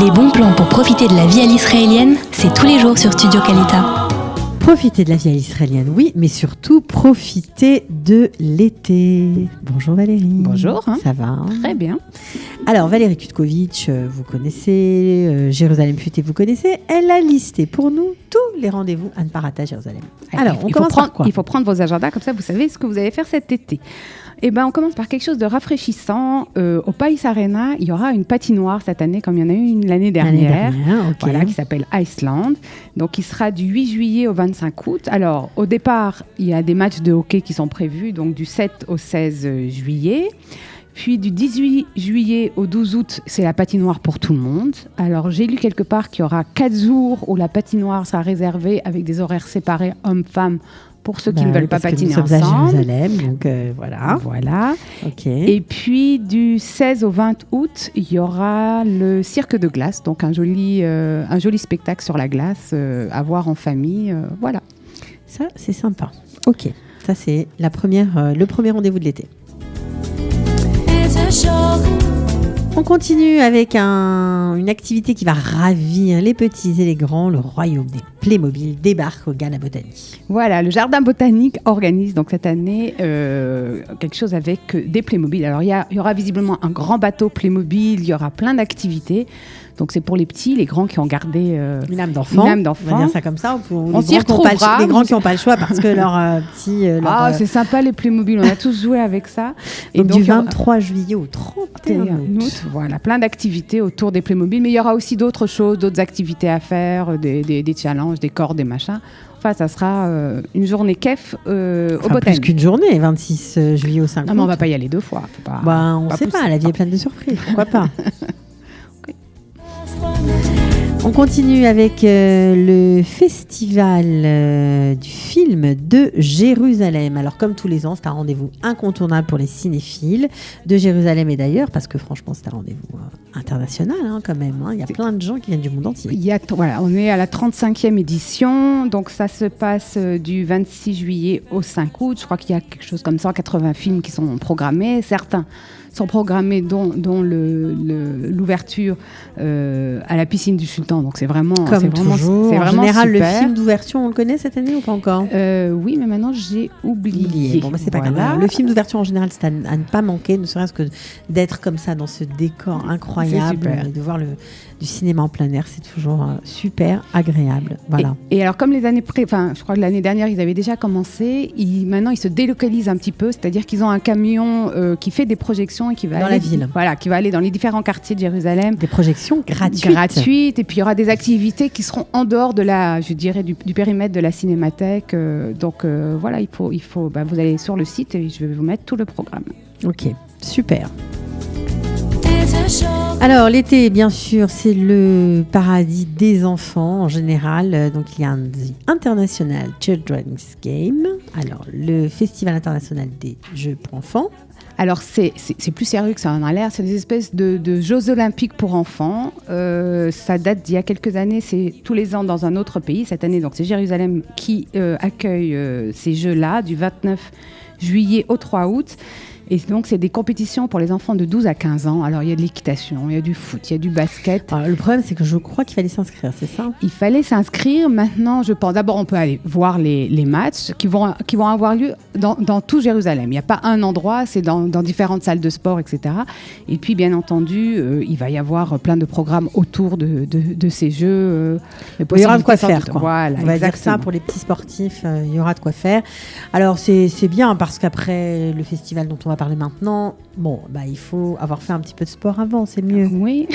Les bons plans pour profiter de la vie à l'israélienne, c'est tous les jours sur Studio Kalita. Profiter de la vie à l'israélienne, oui, mais surtout profiter de l'été. Bonjour Valérie. Bonjour. Ça va Très bien. Alors Valérie Kutkovitch, vous connaissez, Jérusalem Futé, vous connaissez. Elle a listé pour nous tous les rendez-vous à ne pas rater à Jérusalem. Alors, on commence par quoi ? Il faut prendre vos agendas, comme ça vous savez ce que vous allez faire cet été. Eh ben, on commence par quelque chose de rafraîchissant. Au Pais Arena, il y aura une patinoire cette année, comme il y en a eu une l'année dernière, okay. Voilà, qui s'appelle Iceland. Donc, il sera du 8 juillet au 25 août. Alors, au départ, il y a des matchs de hockey qui sont prévus, donc du 7 au 16 juillet. Puis du 18 juillet au 12 août, c'est la patinoire pour tout le monde. Alors, j'ai lu quelque part qu'il y aura 4 jours où la patinoire sera réservée avec des horaires séparés hommes-femmes pour ceux qui ne veulent pas patiner ensemble. Nous sommes à Jérusalem, donc voilà. Voilà. Okay. Et puis, du 16 au 20 août, il y aura le cirque de glace, donc un joli spectacle sur la glace à voir en famille. Voilà. Ça, c'est sympa. Ok. Ça, c'est le premier rendez-vous de l'été. On continue avec une activité qui va ravir les petits et les grands. Le royaume des Playmobil débarque au Ghana Botanique. Voilà, le jardin botanique organise donc cette année quelque chose avec des Playmobil. Alors il y aura visiblement un grand bateau Playmobil, il y aura plein d'activités. Donc c'est pour les petits, les grands qui ont gardé une âme d'enfant. On va dire ça comme ça. On s'y retrouvera. Les grands qui n'ont pas le choix parce que leurs petits... c'est sympa les Playmobil, on a tous joué avec ça. Et donc du 23 juillet au 31 août. Voilà, plein d'activités autour des Playmobil. Mais il y aura aussi d'autres choses, d'autres activités à faire, des challenges, des cordes, des machins. Enfin, ça sera une journée kef au Botanique. Plus qu'une journée, 26 juillet au 5 août. Non, mais on ne va pas y aller 2 fois. On ne sait pas, la vie est pleine de surprises. Pourquoi pas? On continue avec le festival du film de Jérusalem. Alors comme tous les ans, c'est un rendez-vous incontournable pour les cinéphiles de Jérusalem et d'ailleurs, parce que franchement c'est un rendez-vous international quand même. Il y a plein de gens qui viennent du monde entier. On est à la 35e édition, donc ça se passe du 26 juillet au 5 août. Je crois qu'il y a quelque chose comme 180 films qui sont programmés. Certains sont programmés dont l'ouverture à la piscine du Sultan. Donc c'est vraiment toujours. C'est vraiment en général, super. Le film d'ouverture, on le connaît cette année ou pas encore? Oui, mais maintenant j'ai oublié. Bon, c'est pas grave. Le film d'ouverture en général, c'est à ne pas manquer, ne serait-ce que d'être comme ça dans ce décor incroyable, et de voir du cinéma en plein air, c'est toujours super agréable. Voilà. Et alors comme les années je crois que l'année dernière ils avaient déjà commencé, maintenant ils se délocalisent un petit peu, c'est-à-dire qu'ils ont un camion qui fait des projections et qui va dans aller la ville. Voilà, qui va aller dans les différents quartiers de Jérusalem. Des projections gratuites. Et puis il y aura des activités qui seront en dehors de du périmètre de la cinémathèque. Donc voilà, il faut vous allez sur le site et je vais vous mettre tout le programme. Ok, super. Alors l'été, bien sûr, c'est le paradis des enfants en général. Donc il y a un International Children's Game. Alors le Festival international des jeux pour enfants. Alors c'est plus sérieux que ça en a l'air. C'est des espèces de Jeux olympiques pour enfants. Ça date d'il y a quelques années. C'est tous les ans dans un autre pays. Cette année, donc c'est Jérusalem qui accueille ces jeux-là du 29 juillet au 3 août. Et donc, c'est des compétitions pour les enfants de 12 à 15 ans. Alors, il y a de l'équitation, il y a du foot, il y a du basket. Alors, le problème, c'est que je crois qu'il fallait s'inscrire, c'est ça ? Il fallait s'inscrire. Maintenant, je pense, d'abord, on peut aller voir les matchs qui vont avoir lieu dans tout Jérusalem. Il n'y a pas un endroit, c'est dans différentes salles de sport, etc. Et puis, bien entendu, il va y avoir plein de programmes autour de ces jeux. Il y aura de quoi faire, quoi. Voilà, on va dire ça pour les petits sportifs, il y aura de quoi faire. Alors, c'est bien parce qu'après le festival dont on va parler maintenant, il faut avoir fait un petit peu de sport avant, c'est mieux. Oui.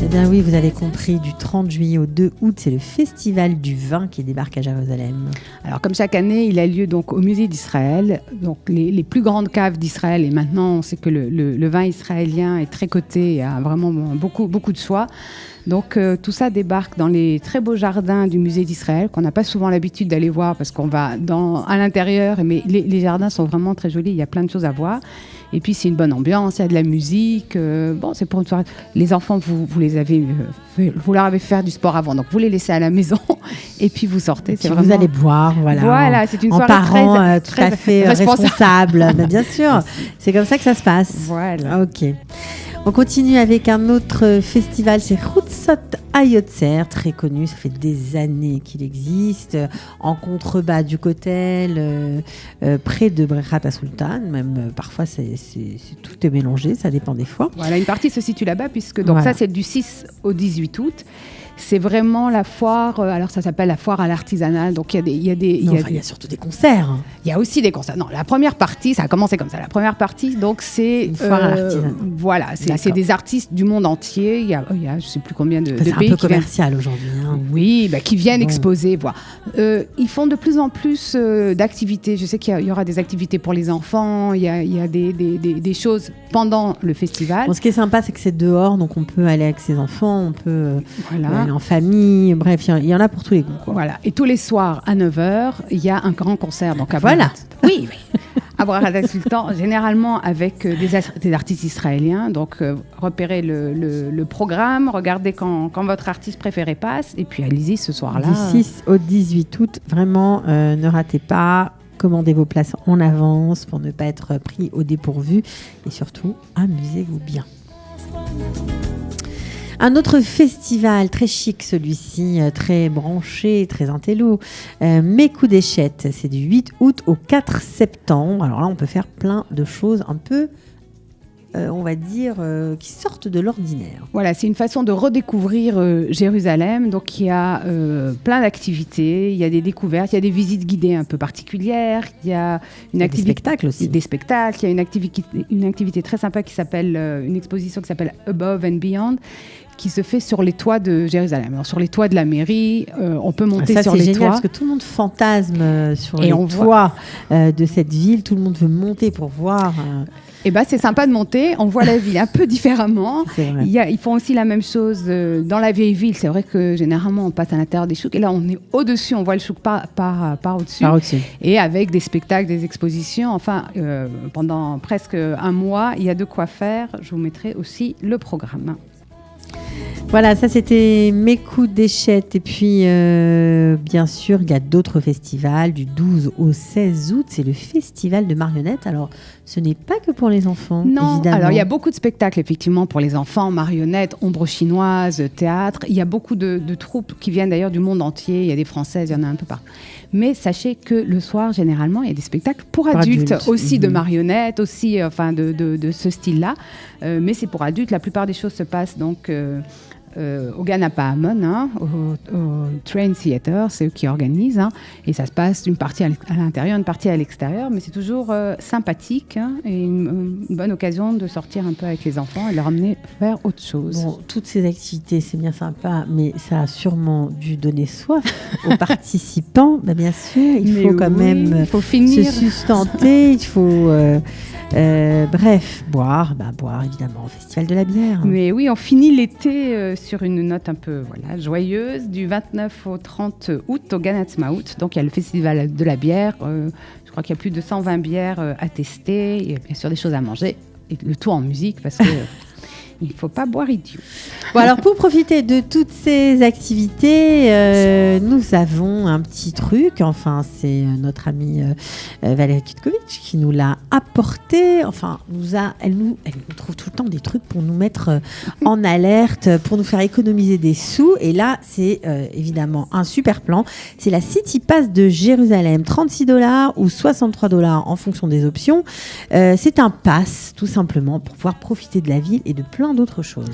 Eh bien oui, vous avez compris, du 30 juillet au 2 août, c'est le festival du vin qui débarque à Jérusalem. Alors comme chaque année, il a lieu donc au musée d'Israël, donc les plus grandes caves d'Israël. Et maintenant, on sait que le vin israélien est très coté et a vraiment beaucoup de choix. Donc tout ça débarque dans les très beaux jardins du musée d'Israël qu'on n'a pas souvent l'habitude d'aller voir parce qu'on va à l'intérieur, mais les jardins sont vraiment très jolis, il y a plein de choses à voir. Et puis c'est une bonne ambiance, il y a de la musique. C'est pour une soirée. Les enfants, vous leur avez fait faire du sport avant, donc vous les laissez à la maison et puis vous sortez. Vous allez boire, voilà. Voilà, c'est une soirée parents tout à fait responsable. Bien sûr, c'est comme ça que ça se passe. Voilà. Ok. On continue avec un autre festival, c'est Rutsot Hayotzer, très connu, ça fait des années qu'il existe, en contrebas du Kotel, près de Brechat Sultan, même parfois tout est mélangé, ça dépend des fois. Voilà, une partie se situe là-bas, puisque donc ça c'est du 6 au 18 août. C'est vraiment la foire, alors ça s'appelle la foire à l'artisanal, donc il y a surtout des concerts. Il y a aussi des concerts. Non, la première partie, ça a commencé comme ça. La première partie, donc c'est une foire à l'artisanal. Voilà, c'est des artistes du monde entier. Il y a je ne sais plus combien de pays. C'est un peu commercial aujourd'hui. Hein. Oui, qui viennent exposer. Voilà. Ils font de plus en plus d'activités. Je sais qu'il y aura des activités pour les enfants. Il y a des choses pendant le festival. Bon, ce qui est sympa, c'est que c'est dehors, donc on peut aller avec ses enfants, on peut aller en famille. Bref, il y en a pour tous les goûts. Quoi. Voilà. Et tous les soirs à 9h, il y a un grand concert. Donc voilà. Oui. À Brechat Sultan, généralement avec des artistes israéliens. Donc, repérez le programme, regardez quand votre artiste préféré passe, et puis allez-y ce soir-là. Du 6 au 18 août, vraiment, ne ratez pas. Commandez vos places en avance pour ne pas être pris au dépourvu. Et surtout, amusez-vous bien. Un autre festival très chic, celui-ci, très branché, très intello, Mekou Déchette, c'est du 8 août au 4 septembre. Alors là, on peut faire plein de choses un peu, on va dire, qui sortent de l'ordinaire. Voilà, c'est une façon de redécouvrir Jérusalem. Donc, il y a plein d'activités, il y a des découvertes, il y a des visites guidées un peu particulières, il y a des spectacles aussi. Des spectacles, il y a une activité très sympa qui s'appelle, une exposition qui s'appelle Above and Beyond, qui se fait sur les toits de Jérusalem. Alors, sur les toits de la mairie, on peut monter sur les génial, toits. Parce que tout le monde fantasme sur les toits de cette ville. Tout le monde veut monter pour voir. Et c'est sympa de monter. On voit la ville un peu différemment. C'est vrai. Ils font aussi la même chose dans la vieille ville. C'est vrai que généralement, on passe à l'intérieur des chouks. Et là, on est au-dessus. On voit le chouk par au-dessus. Par au-dessus. Et avec des spectacles, des expositions. Enfin, pendant presque un mois, il y a de quoi faire. Je vous mettrai aussi le programme. Voilà, ça c'était Mekou Déchette. Et puis, bien sûr, il y a d'autres festivals du 12 au 16 août. C'est le festival de marionnettes. Alors, ce n'est pas que pour les enfants, non, évidemment. Alors il y a beaucoup de spectacles, effectivement, pour les enfants, marionnettes, ombres chinoises, théâtre. Il y a beaucoup de troupes qui viennent d'ailleurs du monde entier. Il y a des Françaises, il y en a un peu partout. Mais sachez que le soir, généralement, il y a des spectacles pour adultes. Aussi de marionnettes, aussi de ce style-là. Mais c'est pour adultes. La plupart des choses se passent donc... au Ganapa Amon, au Train Theater, c'est eux qui organisent, et ça se passe une partie à l'intérieur, une partie à l'extérieur, mais c'est toujours sympathique et une bonne occasion de sortir un peu avec les enfants et leur emmener faire autre chose. Bon, toutes ces activités, c'est bien sympa, mais ça a sûrement dû donner soif aux participants. Bien sûr, il faut quand même se sustenter, il faut... bref, boire évidemment au Festival de la bière. Mais oui, on finit l'été sur une note un peu joyeuse, du 29 au 30 août au Gan Ha'atzmaut. Donc il y a le Festival de la bière, je crois qu'il y a plus de 120 bières à tester, il y a bien sûr des choses à manger, et le tout en musique parce que... Il ne faut pas boire idiot. Bon, alors pour profiter de toutes ces activités, nous avons un petit truc. Enfin, c'est notre amie Valérie Kitkovitch qui nous l'a apporté. Enfin, elle nous trouve tout le temps des trucs pour nous mettre en alerte, pour nous faire économiser des sous. Et là, c'est évidemment un super plan. C'est la City Pass de Jérusalem, $36 ou $63 en fonction des options. C'est un pass, tout simplement, pour pouvoir profiter de la ville et de plein d'autres choses.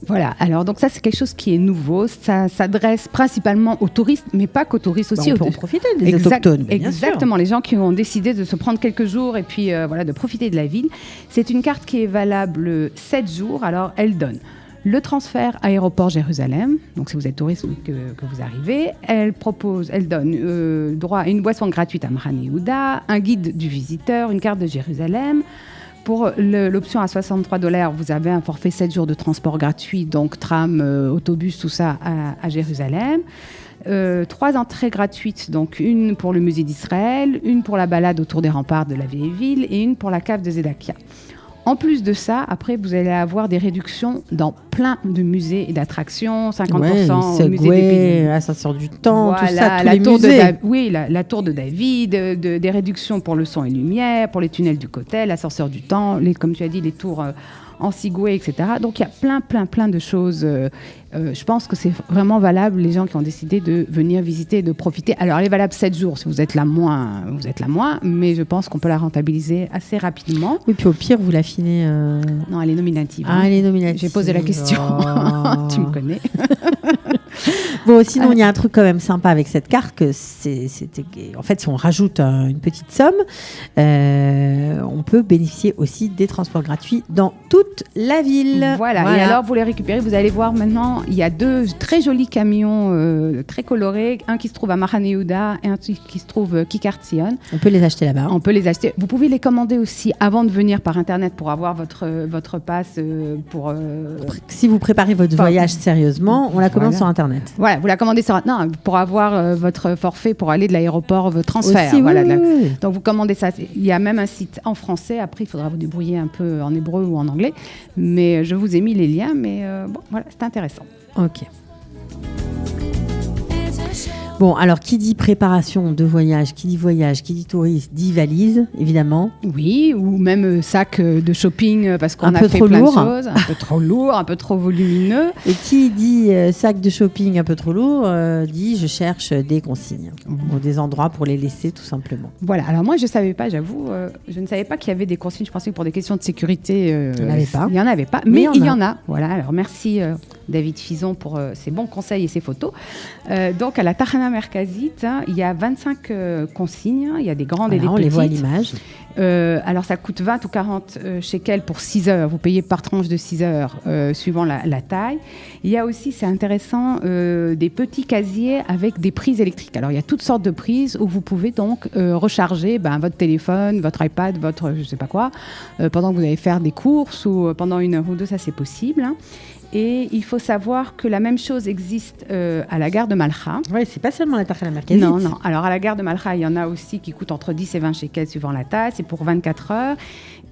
Voilà, alors donc ça c'est quelque chose qui est nouveau, ça s'adresse principalement aux touristes, mais pas qu'aux touristes aussi. On peut en profiter des autochtones. Exactement, les gens qui ont décidé de se prendre quelques jours et puis de profiter de la ville. C'est une carte qui est valable 7 jours, alors elle donne le transfert aéroport Jérusalem, donc si vous êtes touriste que vous arrivez, elle donne droit à une boisson gratuite à Mran Yehuda, un guide du visiteur, une carte de Jérusalem. Pour l'option à $63, vous avez un forfait 7 jours de transport gratuit, donc tram, autobus, tout ça à Jérusalem. 3 entrées gratuites, donc une pour le musée d'Israël, une pour la balade autour des remparts de la vieille ville et une pour la cave de Zedakia. En plus de ça, après, vous allez avoir des réductions dans plein de musées et d'attractions, 50% au musée des Pays. Ascenseur du Temps, Voilà, tout ça, tous la les tour musées. la tour de David, des réductions pour le son et lumière, pour les tunnels du côté, l'ascenseur du temps, comme tu as dit, les tours en Sigoué, etc. Donc il y a plein de choses. Je pense que c'est vraiment valable, les gens qui ont décidé de venir visiter et de profiter. Alors elle est valable 7 jours, si vous êtes là moins, mais je pense qu'on peut la rentabiliser assez rapidement. Oui, puis au pire, vous l'affinez. Non, elle est nominative. Ah, elle est nominative. J'ai posé la question. Oh. Tu me connais. Bon, sinon, il y a un truc quand même sympa avec cette carte, que en fait, si on rajoute une petite somme, on peut bénéficier aussi des transports gratuits dans toute la ville. Voilà. Et alors, vous les récupérez, vous allez voir maintenant, il y a 2 très jolis camions très colorés, un qui se trouve à Mahane Yehuda et un qui se trouve à Kikartzion. On peut les acheter là-bas. On peut les acheter. Vous pouvez les commander aussi avant de venir par Internet pour avoir votre passe. Si vous préparez votre voyage sérieusement, on la commande sur Internet. Voilà, vous la commandez pour avoir votre forfait pour aller de l'aéroport, votre transfert. Aussi, voilà, oui. Donc vous commandez ça. Il y a même un site en français. Après, il faudra vous débrouiller un peu en hébreu ou en anglais. Mais je vous ai mis les liens. Mais voilà, c'est intéressant. Ok. Bon, alors qui dit préparation de voyage, qui dit tourisme, dit valise, évidemment. Oui, ou même sac de shopping parce qu'on Un a peu fait trop plein lourd. de choses. Un peu trop lourd, un peu trop volumineux. Et qui dit sac de shopping un peu trop lourd, dit je cherche des consignes, ou des endroits pour les laisser tout simplement. Voilà, alors moi je ne savais pas, j'avoue, je ne savais pas qu'il y avait des consignes. Je pensais que pour des questions de sécurité, il n'y en avait pas. Mais il y en a. Voilà, alors merci David Fison pour ses bons conseils et ses photos. Donc à la Tahana Merkazit, il y a 25 consignes, il y a des grandes et des petites. On les voit à l'image. Alors ça coûte 20 ou 40 shekels pour 6 heures. Vous payez par tranche de 6 heures suivant la taille. Il y a aussi, c'est intéressant, des petits casiers avec des prises électriques. Alors il y a toutes sortes de prises où vous pouvez donc recharger votre téléphone, votre iPad, votre je sais pas quoi, pendant que vous allez faire des courses ou pendant 1 heure ou 2, ça c'est possible. Et il faut savoir que la même chose existe à la gare de Malcha. Oui, c'est pas seulement la Tahana Merkazit. Non. Alors à la gare de Malcha, il y en a aussi qui coûtent entre 10 et 20 shekels suivant la taille. C'est pour 24 heures.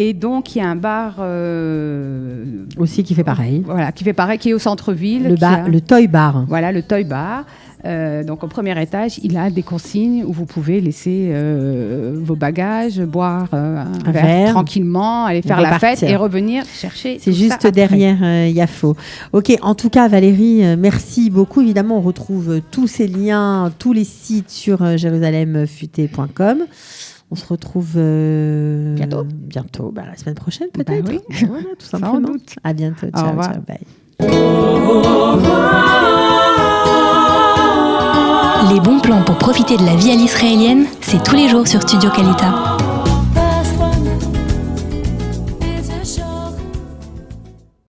Et donc, il y a un bar... aussi qui fait pareil. Voilà, qui fait pareil, qui est au centre-ville. Le Toy Bar. Voilà, le Toy Bar. Donc, au premier étage, il a des consignes où vous pouvez laisser vos bagages, boire un verre tranquillement, aller faire la fête et revenir chercher. C'est juste derrière Yafo. Ok, en tout cas, Valérie, merci beaucoup. Évidemment, on retrouve tous ces liens, tous les sites sur jérusalemfuté.com. On se retrouve bientôt, la semaine prochaine peut-être. Oui. Voilà, tout simplement. Sans doute. À bientôt. Ciao, bye. Les bons plans pour profiter de la vie à l'israélienne, c'est tous les jours sur Studio Kalita.